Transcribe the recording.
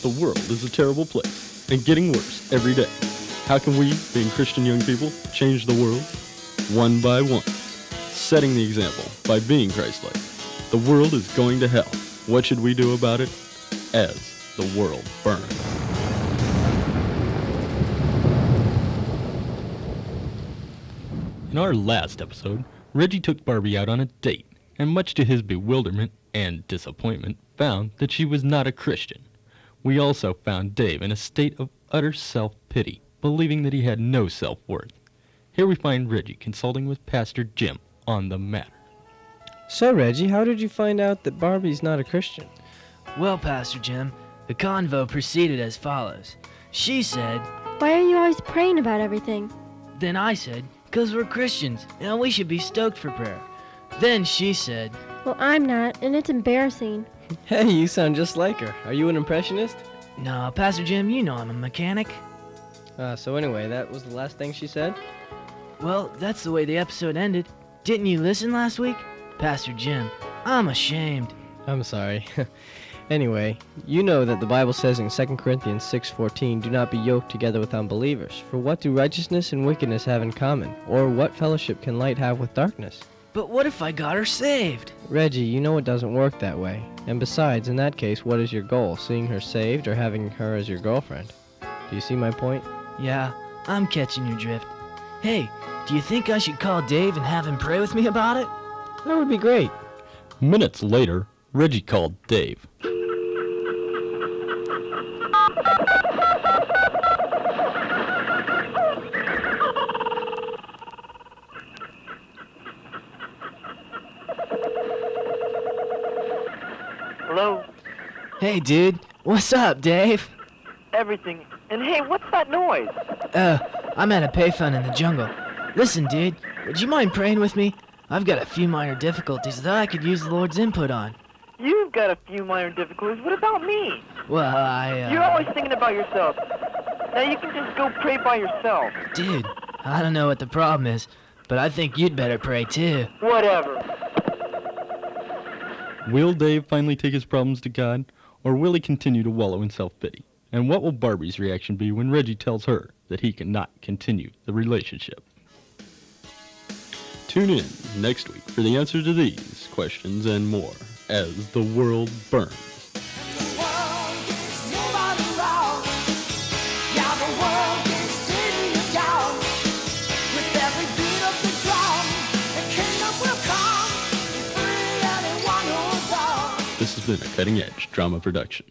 the world is a terrible place and getting worse every day. How can we, being Christian young people, change the world? One by one, setting the example by being Christ-like. The world is going to hell. What should we do about it? As the world burns. In our last episode, Reggie took Barbie out on a date, and much to his bewilderment and disappointment, found that she was not a Christian. We also found Dave in a state of utter self-pity, believing that he had no self-worth. Here we find Reggie consulting with Pastor Jim on the matter. So, Reggie, how did you find out that Barbie's not a Christian? Well, Pastor Jim, the convo proceeded as follows. She said, "Why are you always praying about everything?" Then I said, "'Cause we're Christians, and we should be stoked for prayer." Then she said, "Well, I'm not, and it's embarrassing." Hey, you sound just like her. Are you an impressionist? "No, Pastor Jim, you know I'm a mechanic." So anyway, that was the last thing she said? Well, that's the way the episode ended. Didn't you listen last week? Pastor Jim, I'm ashamed. I'm sorry. Anyway, you know that the Bible says in 2 Corinthians 6:14, "Do not be yoked together with unbelievers. For what do righteousness and wickedness have in common? Or what fellowship can light have with darkness?" But what if I got her saved? Reggie, you know it doesn't work that way. And besides, in that case, what is your goal? Seeing her saved or having her as your girlfriend? Do you see my point? Yeah, I'm catching your drift. Hey, do you think I should call Dave and have him pray with me about it? That would be great. Minutes later, Reggie called Dave. Hello? Hey, dude. What's up, Dave? Everything. And hey, what's that noise? I'm at a payphone in the jungle. Listen, dude, would you mind praying with me? I've got a few minor difficulties that I could use the Lord's input on. You've got a few minor difficulties. What about me? Well, You're always thinking about yourself. Now you can just go pray by yourself. Dude, I don't know what the problem is, but I think you'd better pray too. Whatever. Will Dave finally take his problems to God, or will he continue to wallow in self-pity? And what will Barbie's reaction be when Reggie tells her that he cannot continue the relationship? Tune in next week for the answer to these questions and more as the world burns. This has been a Cutting Edge drama production.